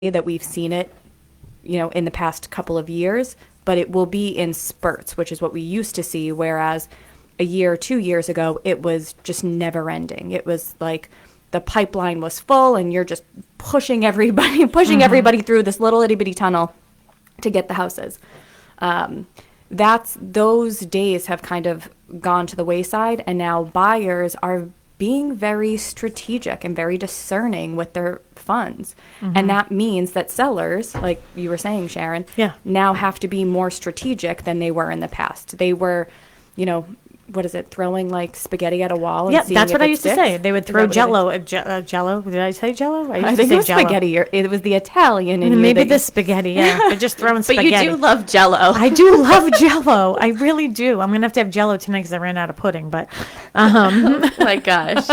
that we've seen it, in the past couple of years, but it will be in spurts, which is what we used to see. Whereas a year or 2 years ago, it was just never ending. It was like the pipeline was full and you're just pushing everybody through this little itty bitty tunnel to get the houses. Those days have kind of gone to the wayside, and now buyers are being very strategic and very discerning with their funds. And that means that sellers, like you were saying, Sharon, now have to be more strategic than they were in the past. They were, throwing like spaghetti at a wall? Yeah, that's what I used to say. They would throw Jello. Jello. Did I say Jello? I think it was Jello. Spaghetti. It was the Italian. Maybe the spaghetti. Yeah, but just throwing spaghetti. But you do love Jello. I do love Jello. I really do. I'm gonna have to have Jello tonight because I ran out of pudding. But, oh my gosh.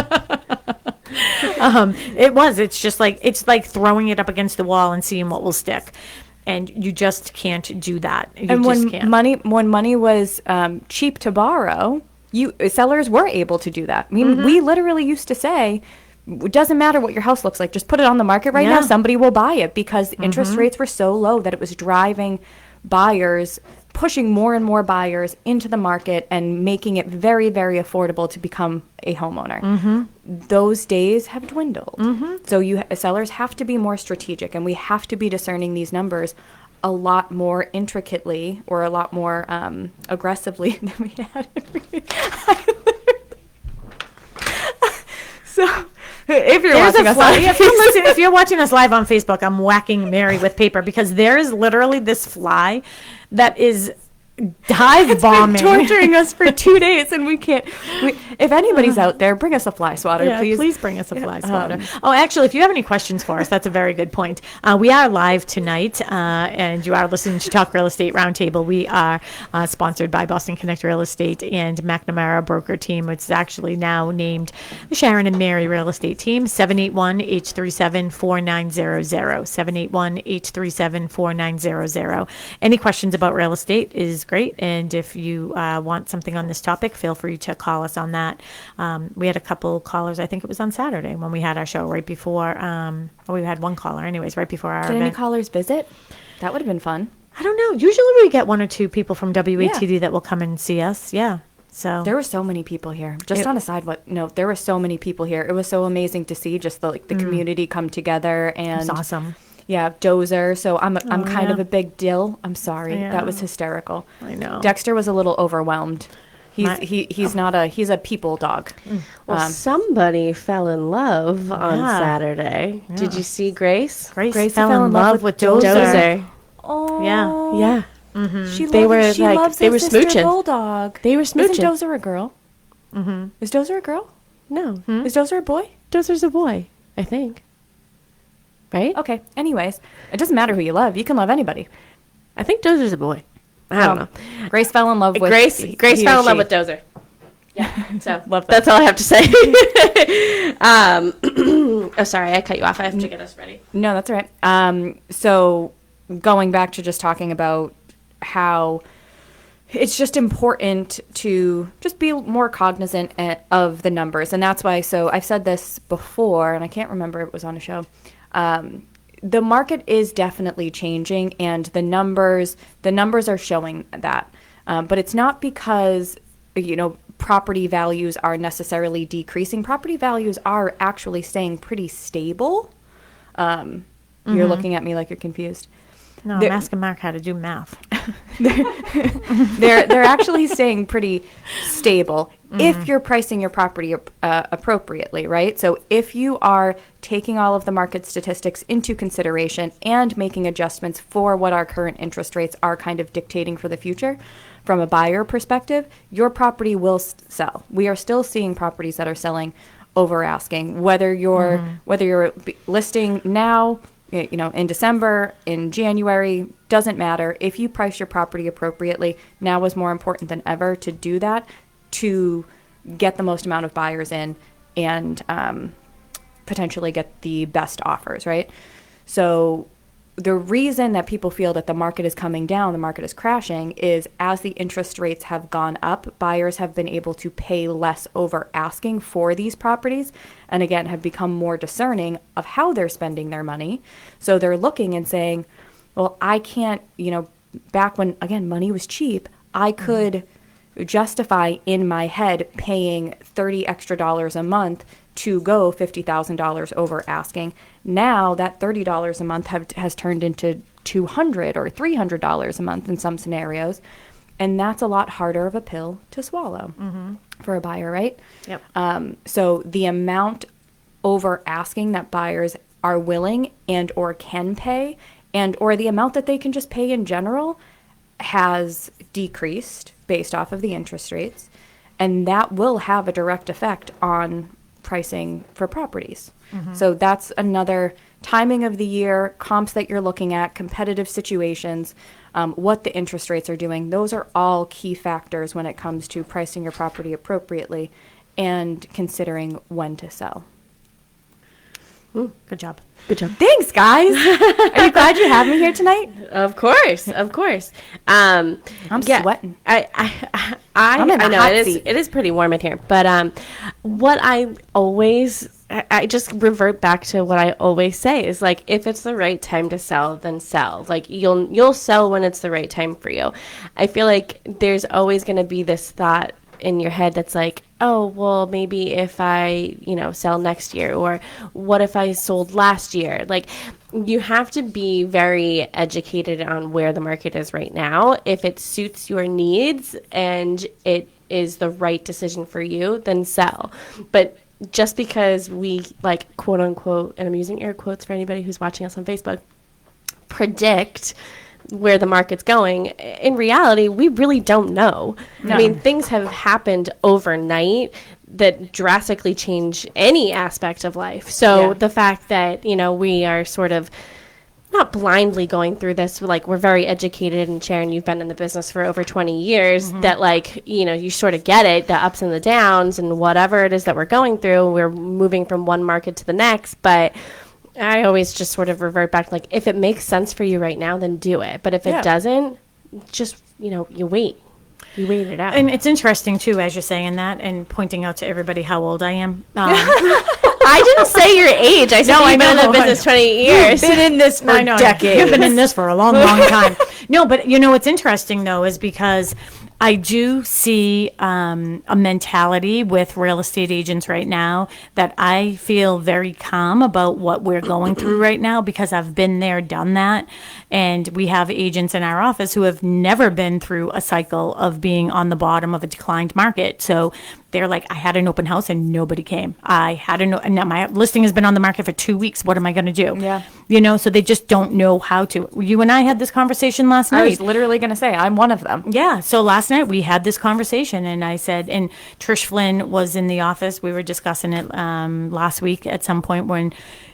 It's just like throwing it up against the wall and seeing what will stick. And you just can't do that. When money was cheap to borrow, sellers were able to do that. I mean, we literally used to say, it doesn't matter what your house looks like, just put it on the market right now. Somebody will buy it, because interest rates were so low that it was driving buyers, pushing more and more buyers into the market and making it very, very affordable to become a homeowner. Those days have dwindled. So sellers have to be more strategic, and we have to be discerning these numbers a lot more intricately, or a lot more aggressively than we had. So if you're watching us if you're watching us live on Facebook, I'm whacking Mary with paper, because there is literally this fly that is dive bombing, torturing us for 2 days, and we can't. If anybody's out there, bring us a fly swatter, please. Please bring us a fly swatter. Actually, if you have any questions for us, that's a very good point. We are live tonight, and you are listening to Talk Real Estate Roundtable. We are sponsored by Boston Connect Real Estate and McNamara Broker Team. It's actually now named Sharon and Mary Real Estate Team. 781-837-4900. 781-837-4900. Any questions about real estate is great, and if you want something on this topic, feel free to call us on that. We had a couple callers, I think it was on Saturday when we had our show right before, we had one caller anyways right before our event. Did any callers visit? That would have been fun. I don't know. Usually we get one or two people from WATD that will come and see us. Yeah. So there were so many people here. Just on a side note, there were so many people here. It was so amazing to see just the community come together, and it was awesome. Yeah, Dozer. So I'm kind of a big Dill. I'm sorry. Yeah. That was hysterical. I know. Dexter was a little overwhelmed. He's a people dog. Well, somebody fell in love on Saturday. Yeah. Did you see Grace? Grace fell in love with Dozer. Oh. Yeah. They were smooching. Bulldog. They were smooching. Isn't Dozer a girl? Is Dozer a girl? No. Is Dozer a boy? Dozer's a boy, I think. Right? Okay. Anyways, it doesn't matter who you love. You can love anybody. I think Dozer's a boy. I don't know. Grace fell in love with Grace fell in love with Dozer. Yeah. So love that. That's all I have to say. Oh, sorry, I cut you off. I have to get us ready. No, that's all right. So going back to just talking about how it's just important to just be more cognizant of the numbers, and that's why. So I've said this before, and I can't remember if it was on a show. The market is definitely changing, and the numbers are showing that. But it's not because, property values are necessarily decreasing. Property values are actually staying pretty stable. You're looking at me like you're confused. No, I'm asking Mark how to do math. They're actually staying pretty stable if you're pricing your property appropriately, right? So if you are taking all of the market statistics into consideration and making adjustments for what our current interest rates are kind of dictating for the future, from a buyer perspective, your property will sell. We are still seeing properties that are selling over asking, whether you're listing now, in December, in January, doesn't matter. If you price your property appropriately, now is more important than ever to do that, to get the most amount of buyers in and potentially get the best offers, right? So the reason that people feel that the market is coming down, the market is crashing, is as the interest rates have gone up, buyers have been able to pay less over asking for these properties, and again, have become more discerning of how they're spending their money. So they're looking and saying, well, I can't, back when, again, money was cheap, I could justify in my head paying $30 extra a month to go $50,000 over asking. Now that $30 a month has turned into $200 or $300 a month in some scenarios, and that's a lot harder of a pill to swallow for a buyer, right? Yep. So the amount over asking that buyers are willing and or can pay, and or the amount that they can just pay in general, has decreased based off of the interest rates, and that will have a direct effect on pricing for properties. So that's another timing of the year, comps that you're looking at, competitive situations, what the interest rates are doing. Those are all key factors when it comes to pricing your property appropriately and considering when to sell. Good job. Good job. Thanks, guys. Are you glad you have me here tonight? Of course, of course. I'm sweating. I'm in the know hot it is. seat. It is pretty warm in here. But what I just revert back to what I always say is, like, if it's the right time to sell, then sell. Like, you'll sell when it's the right time for you. I feel like there's always going to be this thought in your head that's like, oh, well, maybe if I, sell next year, or what if I sold last year? Like, you have to be very educated on where the market is right now. If it suits your needs and it is the right decision for you, then sell. But just because we, like, quote unquote, and I'm using air quotes for anybody who's watching us on Facebook, predict where the market's going, in reality, we really don't know. No. I mean, things have happened overnight that drastically change any aspect of life. So the fact that, we are sort of not blindly going through this, like, we're very educated, and Sharon, you've been in the business for over 20 years, that, like, you sort of get it, the ups and the downs and whatever it is that we're going through, we're moving from one market to the next. But I always just sort of revert back, like, if it makes sense for you right now, then do it. But if it doesn't, just, you wait. You wait it out. And it's interesting, too, as you're saying that and pointing out to everybody how old I am. I didn't say your age. I said you've been in the business 20 years. You've been in this for decades. You've been in this for a long, long time. No, but, what's interesting, though, is because I do see a mentality with real estate agents right now that I feel very calm about what we're going through right now, because I've been there, done that. And we have agents in our office who have never been through a cycle of being on the bottom of a declined market. So they're like, I had an open house and nobody came. And now my listing has been on the market for 2 weeks. What am I going to do? Yeah. So they just don't know how to. You and I had this conversation last night. I was literally going to say, I'm one of them. Yeah. So last night we had this conversation, and I said, and Trish Flynn was in the office. We were discussing it last week at some point, when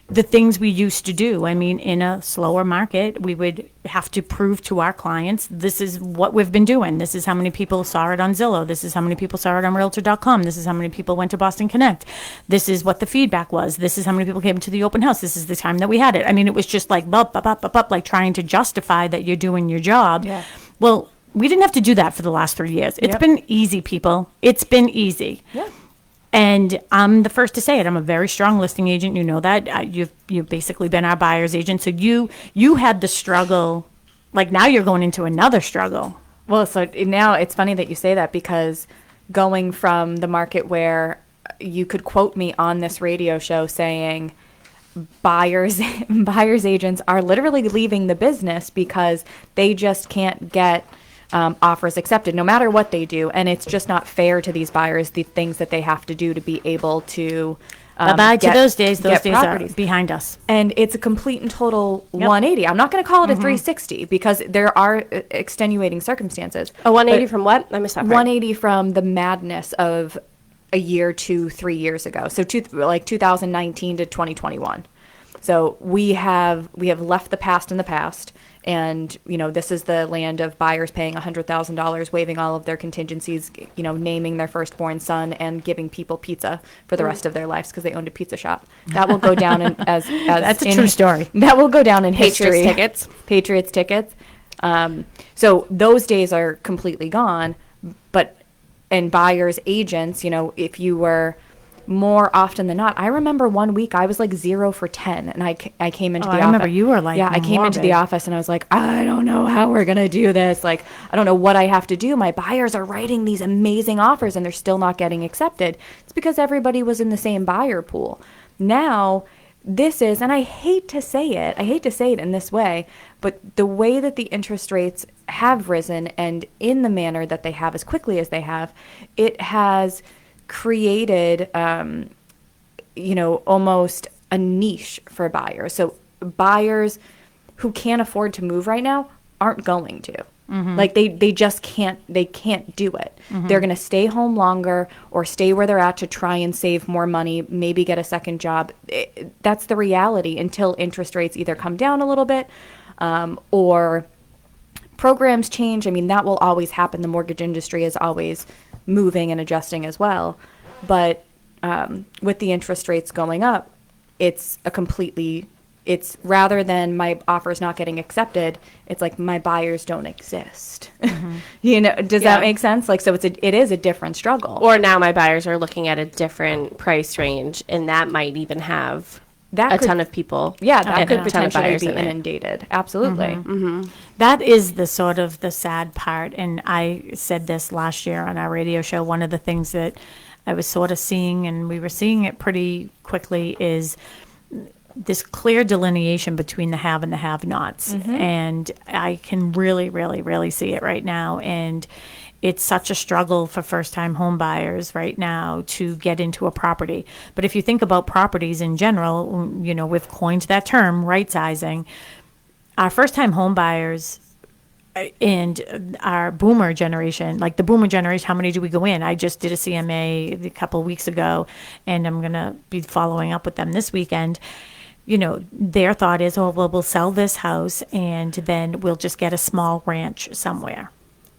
the things we used to do. I mean, in a slower market, we would have to prove to our clients, this is what we've been doing. This is how many people saw it on Zillow. This is how many people saw it on Realtor.com. This is how many people went to Boston Connect. This is what the feedback was. This is how many people came to the open house. This is the time that we had it. I mean, it was just like, like trying to justify that you're doing your job. Yeah. Well, we didn't have to do that for the last 3 years. It's been easy, people. It's been easy. Yeah. And I'm the first to say it. I'm a very strong listing agent. You know that. You've basically been our buyer's agent. So you had the struggle. Like, now you're going into another struggle. Well, so now it's funny that you say that, because going from the market where you could quote me on this radio show saying buyers agents are literally leaving the business because they just can't get offers accepted no matter what they do, and it's just not fair to these buyers, the things that they have to do to be able to bye-bye to those days. Those days properties are behind us. And it's a complete and total 180. I'm not going to call it a 360, because there are extenuating circumstances. A 180 from what? I missed that part. 180 from the madness of a year to 3 years ago. So like 2019 to 2021. So we have left the past in the past. And, this is the land of buyers paying $100,000, waiving all of their contingencies, naming their firstborn son and giving people pizza for the rest of their lives because they owned a pizza shop. That will go down as That's a true story. That will go down in history. Patriots tickets. So those days are completely gone. And buyers, agents, if you were more often than not, I remember one week I was like 0 for 10, and I came into the office. I remember you were like, I came into the office and I was like, I don't know how we're gonna do this. Like, I don't know what I have to do. My buyers are writing these amazing offers and they're still not getting accepted. It's because everybody was in the same buyer pool. Now, this is, and I hate to say it in this way, but the way that the interest rates have risen and in the manner that they have, as quickly as they have, it has created, almost a niche for buyers. So buyers who can't afford to move right now aren't going to. Like they just can't do it. They're going to stay home longer or stay where they're at to try and save more money, maybe get a second job. That's the reality until interest rates either come down a little bit or programs change. I mean, that will always happen. The mortgage industry is always moving and adjusting as well. But with the interest rates going up, it's rather than my offers not getting accepted, it's like my buyers don't exist. Does that make sense? Like, so it is a different struggle. Or now my buyers are looking at a different price range, and that might even have a ton of people. Yeah, that could potentially be inundated. Absolutely. That is the sort of the sad part. And I said this last year on our radio show. One of the things that I was sort of seeing, and we were seeing it pretty quickly, is this clear delineation between the have and the have-nots. And I can really, really, really see it right now. And it's such a struggle for first-time home buyers right now to get into a property. But if you think about properties in general, we've coined that term, right-sizing. Our first-time home buyers and our boomer generation, like the boomer generation, how many do we go in? I just did a CMA a couple of weeks ago, and I'm going to be following up with them this weekend. Their thought is, we'll sell this house and then we'll just get a small ranch somewhere.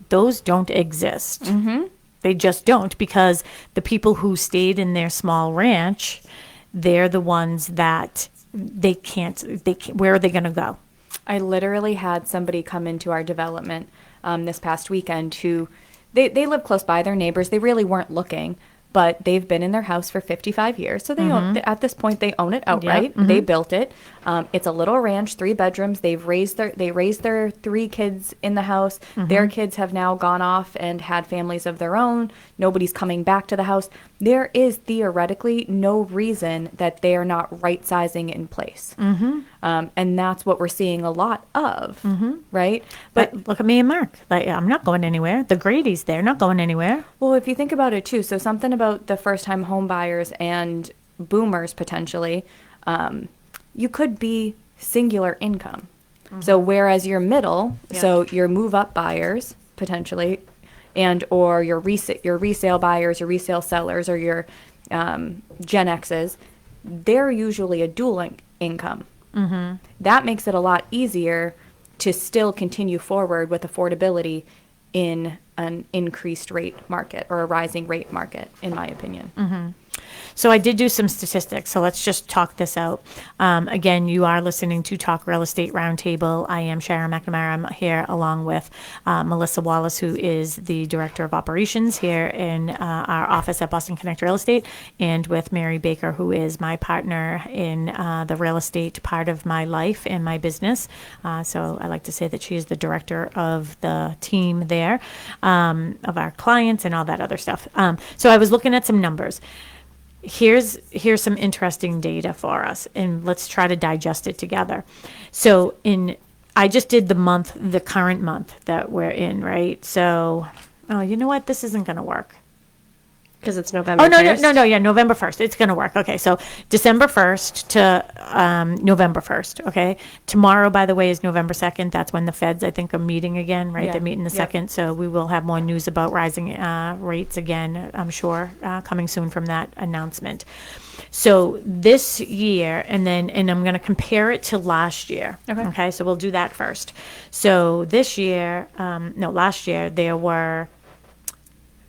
Those don't exist. They just don't, because the people who stayed in their small ranch, they're the ones that they can't, where are they going to go? I literally had somebody come into our development this past weekend who, they live close by, their neighbors. They really weren't looking, but they've been in their house for 55 years. So they own, at this point, they own it outright. They built it. It's a little ranch, 3 bedrooms. They raised their 3 kids in the house. Their kids have now gone off and had families of their own. Nobody's coming back to the house. There is theoretically no reason that they are not right sizing in place. And that's what we're seeing a lot of, right? But look at me and Mark. Like, I'm not going anywhere. The Grady's there, not going anywhere. Well, if you think about it too, so something about the first-time home buyers and boomers potentially, you could be singular income. So whereas you're middle, so your move-up buyers potentially, and or your resale buyers, your resale sellers, or your Gen X's, they're usually a dual income. That makes it a lot easier to still continue forward with affordability in an increased rate market or a rising rate market, in my opinion. So I did do some statistics, so let's just talk this out. Again, you are listening to Talk Real Estate Roundtable. I am Sharon McNamara. I'm here along with Melissa Wallace, who is the Director of Operations here in our office at Boston Connect Real Estate, and with Mary Baker, who is my partner in the real estate part of my life and my business. So I like to say that she is the director of the team there, of our clients and all that other stuff. So I was looking at some numbers. Here's some interesting data for us, and let's try to digest it together. So I just did the current month that we're in, right? So, you know what? This isn't going to work. Because it's November Oh, no, 1st. no, yeah, November 1st. It's going to work. Okay, so December 1st to November 1st, okay? Tomorrow, by the way, is November 2nd. That's when the feds, I think, are meeting again, right? Yeah. They're meeting the Yep. 2nd, so we will have more news about rising rates again, I'm sure, coming soon from that announcement. So this year, and I'm going to compare it to last year. Okay. So we'll do that first. So this year, last year, there were,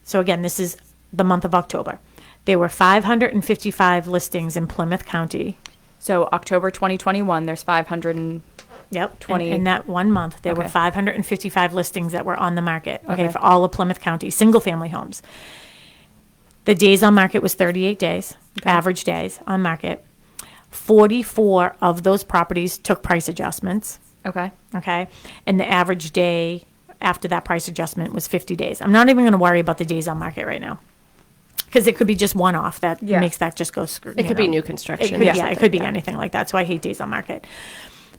so again, this is the month of October. There were 555 listings in Plymouth County. So October 2021, there's 500 and Yep. 20. In that 1 month, there were Okay. 555 listings that were on the market, okay, Okay. for all of Plymouth County, single-family homes. The days on market was 38 days, average days on market. 44 of those properties took price adjustments, okay. okay? And the average day after that price adjustment was 50 days. I'm not even going to worry about the days on market right now. Because it could be just one off that Yeah. makes that just go screw. It could be new It construction. could, or yeah, it could be anything like that. So I hate days on market.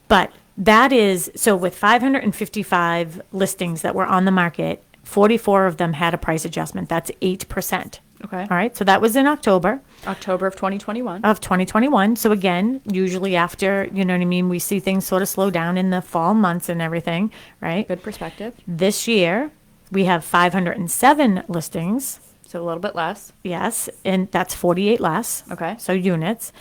But that is, so with 555 listings that were on the market, 44 of them had a price adjustment. That's 8%. Okay. All right. So that was in October October of 2021. of 2021. So again, usually after, you know what I mean, we see things sort of slow down in the fall months and everything, right? Good perspective. This year, we have 507 listings. So a little bit less. Yes, and that's 48 less. Okay. So units.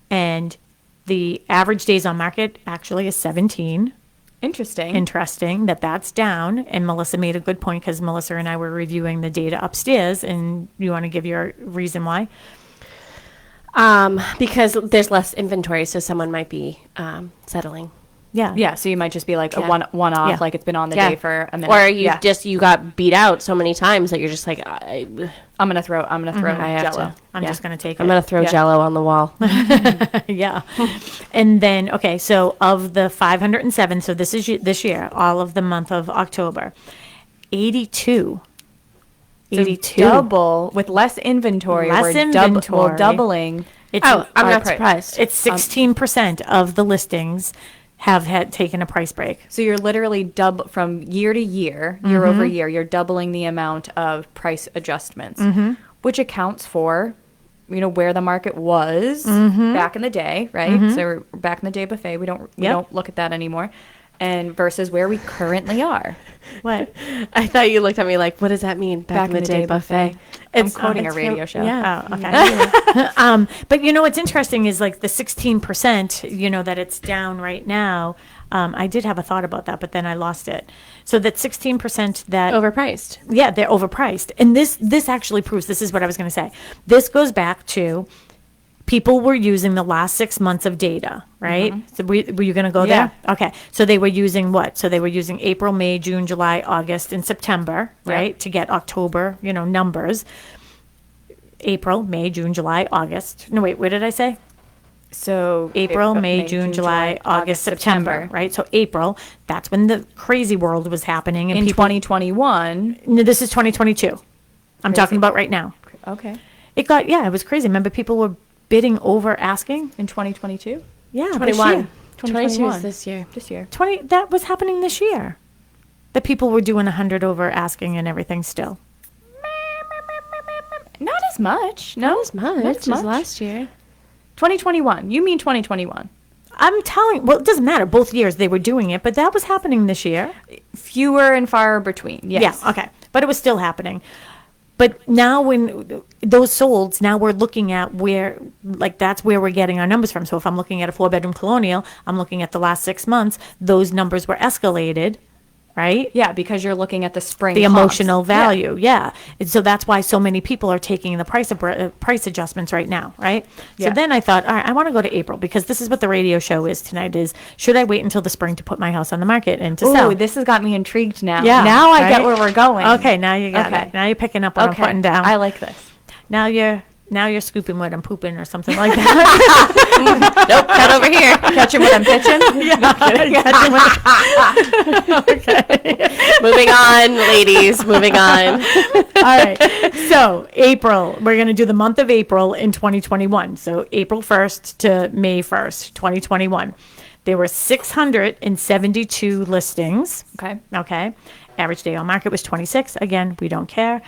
And the average days on market actually is 17. Interesting. Interesting that that's down. And Melissa made a good point because Melissa and I were reviewing the data upstairs. And you want to give your reason why? Because there's less inventory, so someone might be settling. Yeah. Yeah, so you might just be like Yeah. a one off, Yeah. like it's been on the Yeah. day for a minute. Or you Yeah. you got beat out so many times that you're just like, I'm gonna throw I have Jello. to. I'm Yeah. just going to take I'm it. gonna throw Yeah. Jello on the wall. Yeah. And then, okay, so of the 507, so this is this year, all of the month of October, 82. So 82. double with less inventory. Less we're inventory. we're doubling. It's, Oh, I'm Our not price. surprised. it's 16% of the listings have had taken a price break. So you're literally double from year to year, year over year. You're doubling the amount of price adjustments, which accounts for, where the market was back in the day, right? So we're back in the day buffet. We don't look at that anymore, and versus where we currently are. What? I thought you looked at me like, what does that mean? Back in the day buffet. I'm quoting a it's radio show. Yeah. Oh, okay. But what's interesting is like the 16%, that it's down right now. I did have a thought about that, but then I lost it. So that 16% that Overpriced. yeah, they're overpriced. And this actually proves, this is what I was going to say. This goes back to people were using the last 6 months of data, right? So were you going to go Yeah. there? Okay. So they were using what? So they were using April, May, June, July, August, and September, Yeah. right? To get October, numbers. April, May, June, July, August. No, wait, what did I say? So April, May, June, July, August, September, right? So April, that's when the crazy world was happening. And In people, 2021. no, this is 2022. I'm talking Crazy. about right now. Okay. It was crazy. Remember, people were bidding over asking. In 2022. Yeah, this 21. year. 22 is 2021. this year. This year. 20. That was happening this year. The people were doing 100 over asking and everything still. Not as much. No, Not as much as last year. 2021. You mean 2021? I'm telling. Well, it doesn't matter. Both years they were doing it, but that was happening this year. Fewer and far between. Yes. Yeah. Okay. But it was still happening. But now when those sold, now we're looking at where, like, that's where we're getting our numbers from. So if I'm looking at a 4-bedroom colonial, I'm looking at the last 6 months, those numbers were escalated, right? Yeah, because you're looking at the spring. The comps. emotional value, yeah. And so that's why so many people are taking the price adjustments right now, right? Yeah. So then I thought, all right, I want to go to April because this is what the radio show is tonight is, should I wait until the spring to put my house on the market and to sell? Oh, this has got me intrigued now. Yeah, Now I get right? where we're going. Okay, now you got Okay. it. Now you're picking up what I'm putting down. I like this. Now you're scooping what I'm pooping or something like that. Nope, not over here. Catching what I'm pitching? Moving on, ladies. Moving on. All right. So April, we're going to do the month of April in 2021. So April 1st to May 1st, 2021. There were 672 listings. Okay. Okay. Average day on market was 26. Again, we don't care.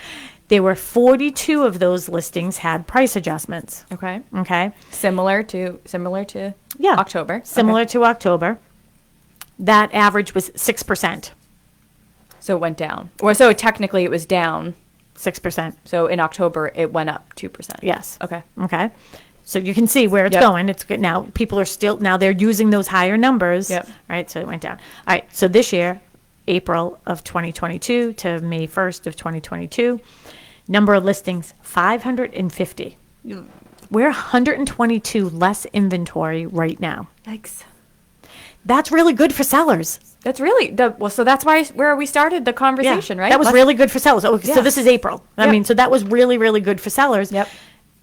There were 42 of those listings had price adjustments. Okay. Okay. Similar to Yeah. October. Similar Okay. to October. That average was 6%. So it went down. Or so technically it was down. 6%. So in October it went up 2%. Yes. Okay. Okay. So you can see where it's Yep. going. It's good. Now people are still, now they're using those higher numbers. Yep. Right. So it went down. All right. So this year, April of 2022 to May 1st of 2022, number of listings, 550. We're 122 less inventory right now. Yikes. That's really good for sellers. That's really so that's where we started the conversation, right? That was really good for sellers. Oh, Yeah. so this is April. I Yep. mean, so that was really, really good for sellers. Yep.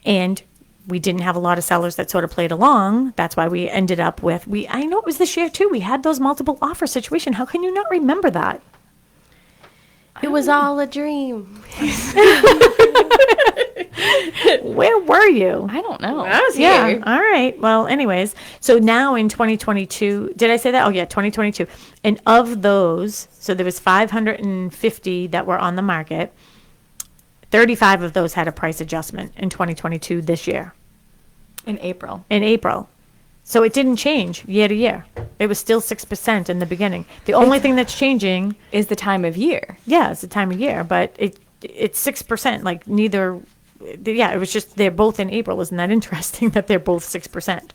And we didn't have a lot of sellers that sort of played along. That's why we ended up with, I know it was this year too. We had those multiple offer situation. How can you not remember that? It was all a dream. Where were you? I don't know. I was Yeah. here. All right. Well, anyways, so now in 2022, did I say that? Oh yeah, 2022. And of those, so there was 550 that were on the market. 35 of those had a price adjustment in 2022 this year, In April. in April. So it didn't change year to year. It was still 6% in the beginning. The only thing that's changing, Is the time of year. yeah, it's the time of year, but it's 6%. Like neither, yeah, it was just, they're both in April. Isn't that interesting that they're both 6%?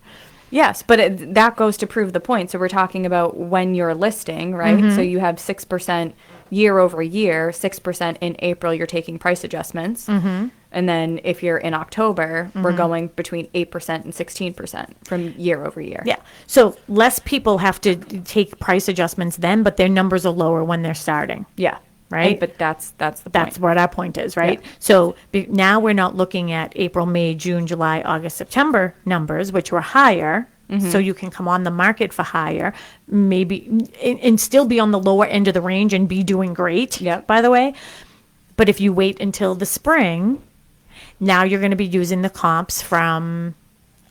Yes, but that goes to prove the point. So we're talking about when you're listing, right? So you have 6% year over year, 6% in April, you're taking price adjustments. And then if you're in October, we're going between 8% and 16% from year over year. Yeah. So less people have to take price adjustments then, but their numbers are lower when they're starting. Yeah. Right? But that's the point. That's what our point is, right? Yeah. So now we're not looking at April, May, June, July, August, September numbers, which were higher. So you can come on the market for higher, maybe, and still be on the lower end of the range and be doing great, Yep. by the way. But if you wait until the spring, now you're going to be using the comps from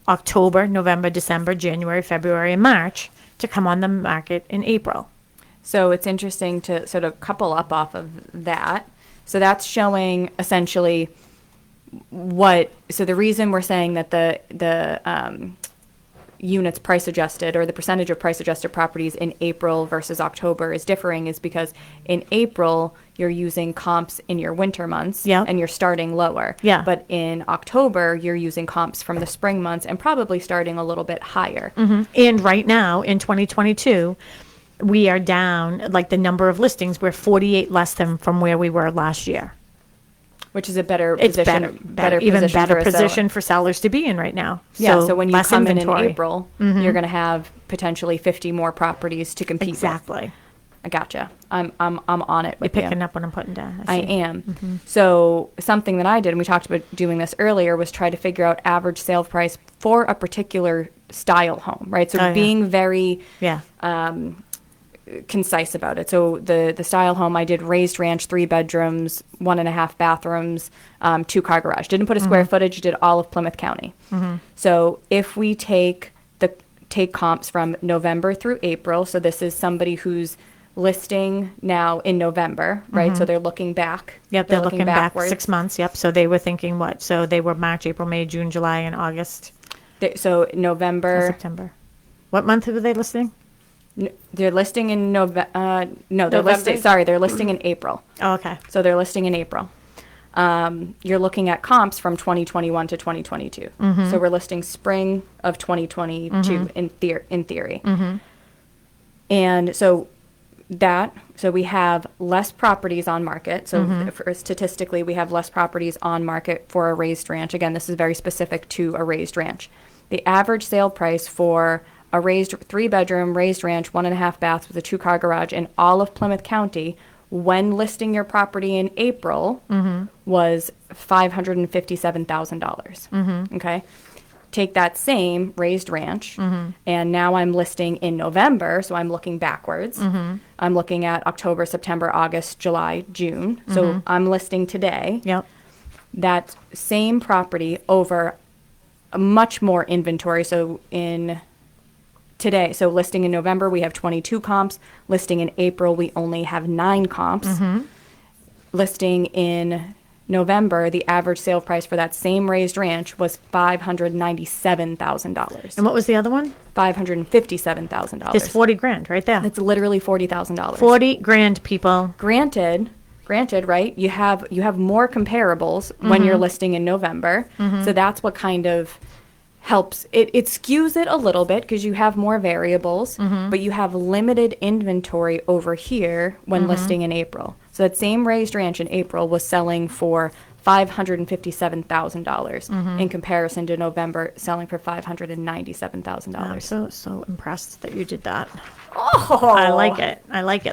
October, November, December, January, February, and March to come on the market in April. So it's interesting to sort of couple up off of that. So that's showing essentially so the reason we're saying that the units price adjusted, or the percentage of price adjusted properties in April versus October is differing, is because in April you're using comps in your winter months, Yeah. and you're starting lower. Yeah. But in October you're using comps from the spring months and probably starting a little bit higher. And right now in 2022, we are down, like the number of listings, we're 48 less than from where we were last year. Which is a better It's position, even position better for a seller. position for sellers to be in right now. Yeah, so when you less come inventory. in April, you're going to have potentially 50 more properties to compete with. Exactly. I gotcha. I'm on it You're with you. picking up what I'm putting down. I see. am. So something that I did, and we talked about doing this earlier, was try to figure out average sale price for a particular style home, right? So Oh, yeah. being very Yeah. concise about it. So the style home, I did raised ranch, 3 bedrooms, 1.5 bathrooms, 2-car garage. Didn't put a square footage, did all of Plymouth County. So if we take comps from November through April, so this is somebody who's listing now in November, right? So they're looking back. Yep, they're looking back backwards. 6 months. Yep. So they were thinking what? So they were March, April, May, June, July, and August, So or November, September. What month were they listing? they're listing in November. No, they're November? listing. Sorry, they're listing in April. Oh, okay. So they're listing in April. You're looking at comps from 2021 to 2022. So we're listing spring of 2022 in theory. And so we have less properties on market. So statistically, we have less properties on market for a raised ranch. Again, this is very specific to a raised ranch. The average sale price for a raised 3-bedroom raised ranch, 1.5 baths with a 2-car garage in all of Plymouth County, when listing your property in April, was $557,000. Okay. Take that same raised ranch, and now I'm listing in November, so I'm looking backwards. I'm looking at October, September, August, July, June. So I'm listing today. Yep. That same property over a much more inventory. So listing in November, we have 22 comps. Listing in April, we only have 9 comps. Listing in November, the average sale price for that same raised ranch was $597,000. And what was the other one? $557,000. It's 40 grand right there. It's literally $40,000. 40 grand, people. Granted, right? You have more comparables when you're listing in November. So that's what kind of helps. It skews it a little bit because you have more variables, but you have limited inventory over here when listing in April. So that same raised ranch in April was selling for $557,000 in comparison to November selling for $597,000. I'm so impressed that you did that. Oh, I like it.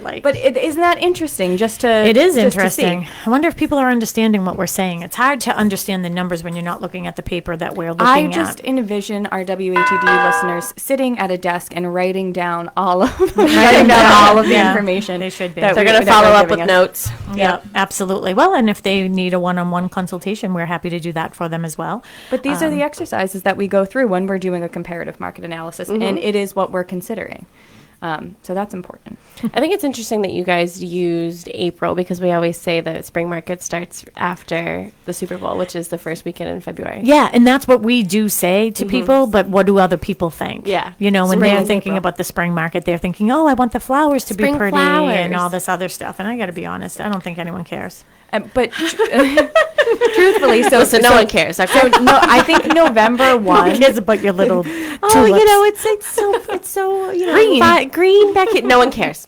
Like, but isn't that interesting? It it is interesting. I wonder if people are understanding what we're saying. It's hard to understand the numbers when you're not looking at the paper that we're looking I at. just envision our WATD listeners sitting at a desk and writing down all of the information. They should be. that They're we- going to that follow we're up with giving us. notes. Yeah, absolutely. Well, and if they need a one-on-one consultation, we're happy to do that for them as well. But these are the exercises that we go through when we're doing a comparative market analysis, and it is what we're considering. So that's important. I think it's interesting that you guys used April because we always say that spring market starts after the Super Bowl, which is the first weekend in February. Yeah, and that's what we do say to people, but what do other people think? Yeah. You know, when Spring they're is thinking April. about the spring market, they're thinking, oh, I want the flowers to Spring be pretty flowers. and all this other stuff. And I got to be honest, I don't think anyone cares. But truthfully, so So no one cares. So no, I think November Who 1. cares about your little Oh, tulips? you know, it's so you know, Green. green back here. No one cares.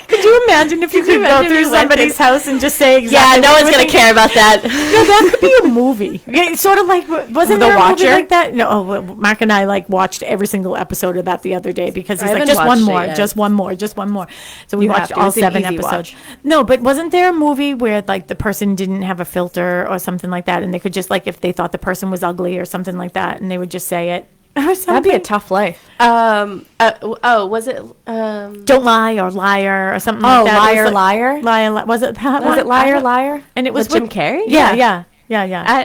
Could you imagine if you could go imagine through if you went somebody's house and just say Yeah, exactly no what one's you gonna were care about that. thinking? No, that could be a movie. Yeah, it's sort of like, wasn't The there a movie Watcher? like that? No, well, Mark and I watched every single episode of that the other day because he's I like, haven't just one watched it more, yet. just one more, just one more. So we You have watched to. all It's an 7 easy episodes. watch. No, but wasn't there a movie where the person didn't have a filter or something like that, and they could just if they thought the person was ugly or something like that, and they would just say it. Or That'd be a something. tough life. Was it? Don't lie or liar or something Oh, like that. It was liar. Liar. Was it that Was one? it liar? And it was With Jim Carrey? Yeah. I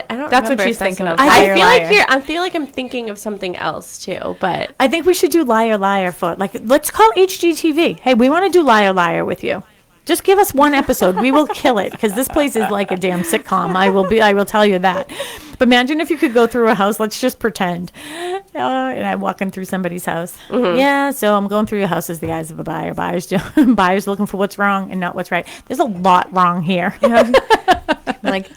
don't. That's what remember she's if thinking what- of, I liar, feel liar. I feel like I'm thinking of something else too, but I think we should do liar for let's call HGTV. Hey, we want to do liar with you. Just give us one episode. We will kill it because this place is like a damn sitcom. I will tell you that. But imagine if you could go through a house. Let's just pretend. And I'm walking through somebody's house. Yeah, so I'm going through your house as the eyes of a buyer. Buyers looking for what's wrong and not what's right. There's a lot wrong here.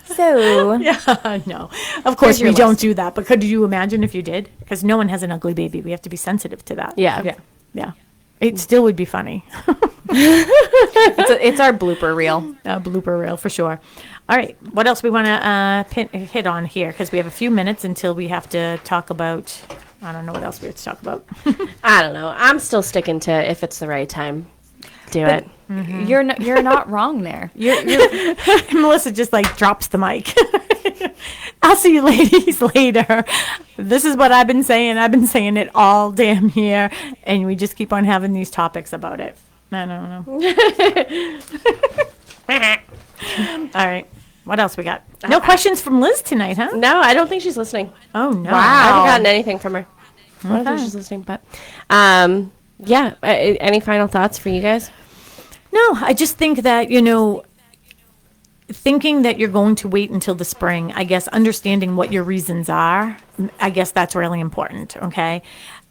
So Yeah, no. Of course, your we don't list. do that. But could you imagine if you did? Because no one has an ugly baby. We have to be sensitive to that. yeah. Yeah. It still would be funny. it's our blooper reel. A blooper reel for sure. All right. What else we want to hit on here? Because we have a few minutes until we have to talk about. I don't know what else we have to talk about. I don't know. I'm still sticking to if it's the right time, do it. You're not wrong there. Melissa just drops the mic. I'll see you ladies later. This is what I've been saying. I've been saying it all damn year, and we just keep on having these topics about it. I don't know. All right. What else we got? No questions from Liz tonight, huh? No, I don't think she's listening. Oh no. I haven't gotten anything from her. I don't think she's listening, but yeah. Any final thoughts for you guys? No, I just think that, thinking that you're going to wait until the spring, I guess understanding what your reasons are, I guess that's really important, okay?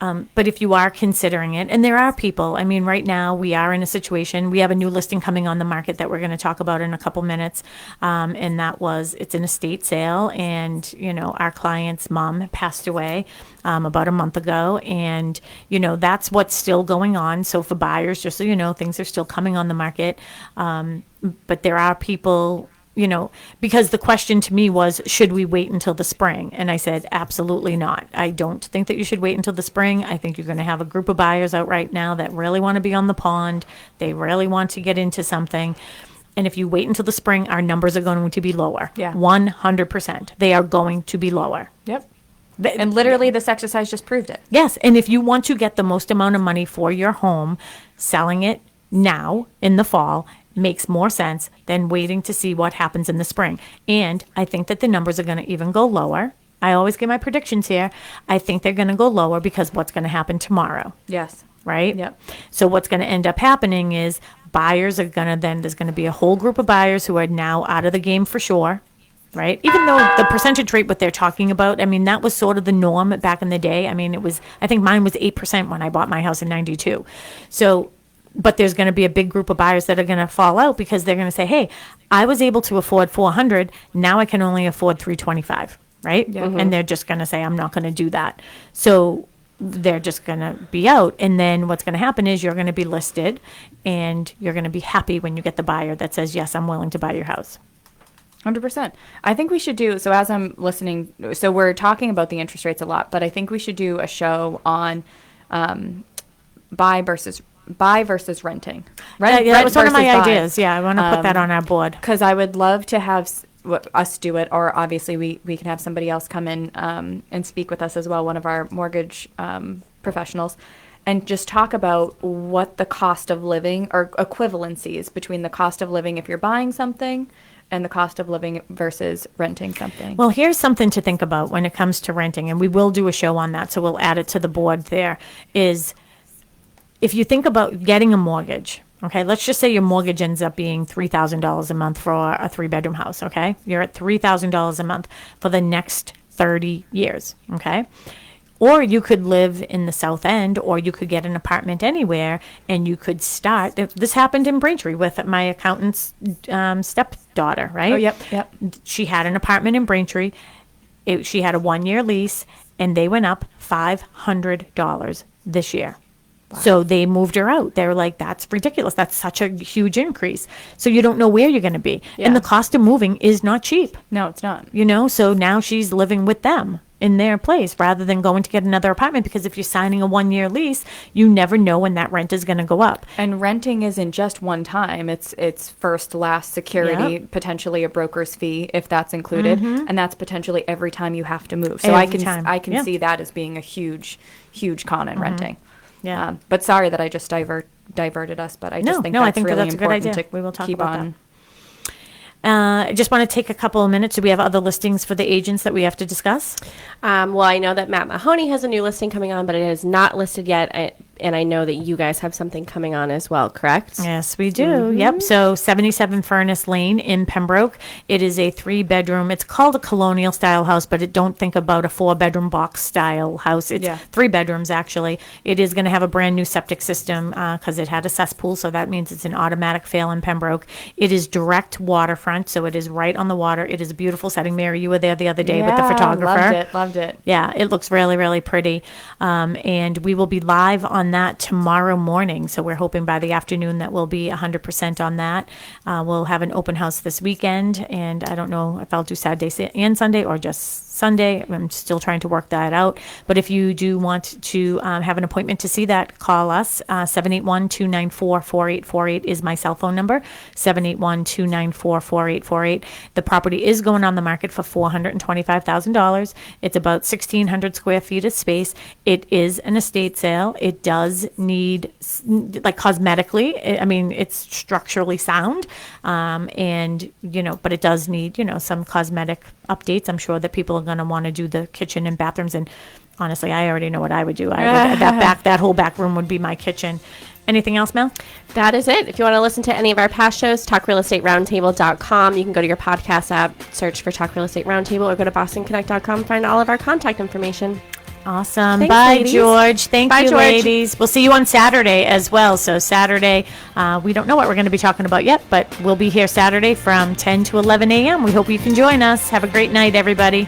But if you are considering it, and there are people, I mean, right now we are in a situation, we have a new listing coming on the market that we're going to talk about in a couple minutes, and it's an estate sale, and, our client's mom passed away about a month ago, and, that's what's still going on. So for buyers, just so you know, things are still coming on the market, but there are people, because the question to me was, should we wait until the spring? And I said, absolutely not. I don't think that you should wait until the spring. I think you're going to have a group of buyers out right now that really want to be on the pond. They really want to get into something. And if you wait until the spring, our numbers are going to be lower. Yeah. 100%. They are going to be lower. Yep. And literally, this exercise just proved it. Yes. And if you want to get the most amount of money for your home, selling it now in the fall makes more sense than waiting to see what happens in the spring. And I think that the numbers are going to even go lower. I always give my predictions here. I think they're going to go lower because what's going to happen tomorrow, Yes. right? Yep. So what's going to end up happening is buyers are going to there's going to be a whole group of buyers who are now out of the game for sure. Right. Even though the percentage rate, what they're talking about, I mean, that was sort of the norm back in the day. I mean, I think mine was 8% when I bought my house in 92. So, but there's going to be a big group of buyers that are going to fall out because they're going to say, hey, I was able to afford 400. Now I can only afford 325. Right. Yeah. And they're just going to say, I'm not going to do that. So they're just going to be out. And then what's going to happen is you're going to be listed and you're going to be happy when you get the buyer that says, yes, I'm willing to buy your house. 100%. I think we should do, so as I'm listening, so we're talking about the interest rates a lot, but I think we should do a show on buy versus renting. That was one of my ideas. Yeah, I want to put that on our board. Because I would love to have us do it, or obviously we can have somebody else come in and speak with us as well, one of our mortgage professionals, and just talk about what the cost of living or equivalencies between the cost of living if you're buying something and the cost of living versus renting something. Well, here's something to think about when it comes to renting, and we will do a show on that, so we'll add it to the board there, is if you think about getting a mortgage, okay, let's just say your mortgage ends up being $3,000 a month for a 3-bedroom house, okay? You're at $3,000 a month for the next 30 years, okay? Or you could live in the South End, or you could get an apartment anywhere, and you could start. This happened in Braintree with my accountant's stepdaughter, right? Oh, yep. She had an apartment in Braintree. She had a 1-year lease, and they went up $500 this year. Wow. So they moved her out. They were like, that's ridiculous. That's such a huge increase. So you don't know where you're going to be. Yeah. And the cost of moving is not cheap. No, it's not. So now she's living with them in their place rather than going to get another apartment, because if you're signing a 1-year lease, you never know when that rent is going to go up. And renting isn't just one time. It's first, last, security, potentially a broker's fee if that's included, and that's potentially every time you have to move. So I can see that as being a huge con in renting. Yeah. But sorry that I just diverted us, but I just think that's really important to we will talk keep about on. That. I just want to take a couple of minutes. Do we have other listings for the agents that we have to discuss? Well, I know that Matt Mahoney has a new listing coming on, but it is not listed yet. And I know that you guys have something coming on as well, correct? Yes, we do. Yep. So 77 Furnace Lane in Pembroke. It is a 3-bedroom. It's called a colonial style house, but don't think about a 4-bedroom box style house. It's 3 bedrooms, actually. It is going to have a brand new septic system because it had a cesspool. So that means it's an automatic fail in Pembroke. It is direct waterfront. So it is right on the water. It is a beautiful setting. Mary, you were there the other day with the photographer. Loved it. Yeah, it looks really, really pretty. And we will be live on that tomorrow morning. So we're hoping by the afternoon that we'll be 100% on that. We'll have an open house this weekend, and I don't know if I'll do Saturday and Sunday or just Sunday. I'm still trying to work that out. But if you do want to have an appointment to see that, call us. 781-294-4848 is my cell phone number, 781-294-4848. The property is going on the market for $425,000. It's about 1,600 square feet of space. It is an estate sale. It does need, like, cosmetically, I mean, it's structurally sound, and, but it does need, some cosmetic updates. I'm sure that people are going to want to do the kitchen and bathrooms, and honestly, I already know what I would do. That whole back room would be my kitchen. Anything else, Mel? That is it. If you want to listen to any of our past shows, talkrealestateroundtable.com. You can go to your podcast app, search for Talk Real Estate Roundtable, or go to bostonconnect.com and find all of our contact information. Awesome. Thanks, Bye, ladies. George. Thank you, George. ladies. We'll see you on Saturday as well. So Saturday, we don't know what we're going to be talking about yet, but we'll be here Saturday from 10 to 11 a.m. We hope you can join us. Have a great night, everybody.